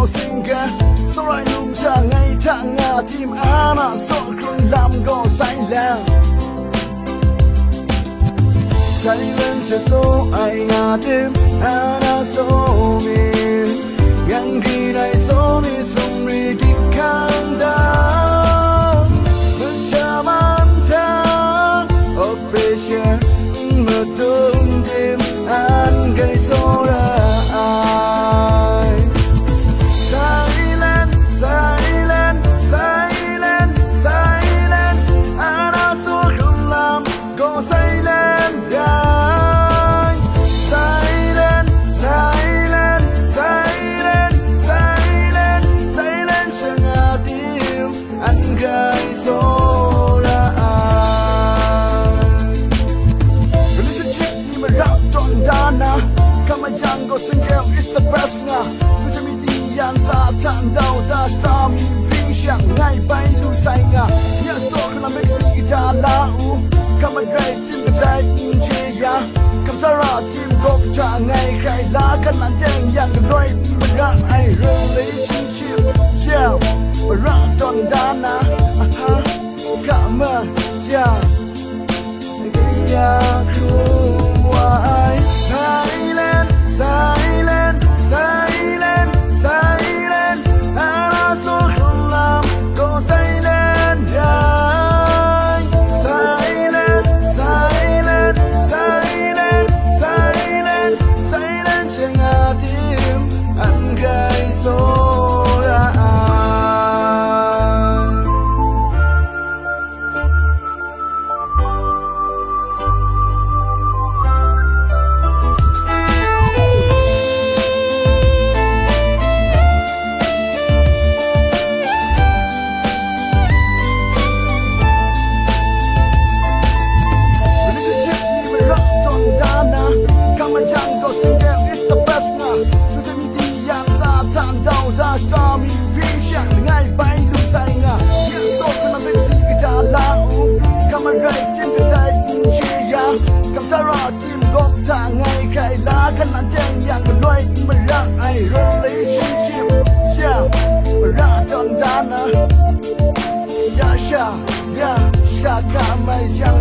cầu sinh ca số lại nung ra ngày tháng ngà tim ana so kron làm go sai lang sai lên cho số ai ngà tim ana so mi yang khi này số mi sung ri đi khang da cha man cha operation mơ tung tim an gây số ra Single is the best nga social media sa tan daw da star mi vinh xiang ngai bai lu sai nga ya so kana make si ja la u come great in the day in che ya come ra team gok cha ngai khai la kan lan jeng yang roi ma ra ai relationship yeah ra don dana come on yeah yeah cool why Thailand silent, silent, silent. Ana so không làm có silent, yeah. Silent, silent, silent, silent, silent. Chẳng ngờ tim anh gây số ra. Stormy vision ngay bay lu sai nga ya so kana make si ka la u come right in the day in che ya come ta ra team gok ta ngay kai la kan lan jeng yang loi ma ra ai relationship yeah ra don dana ya sha ka ma yang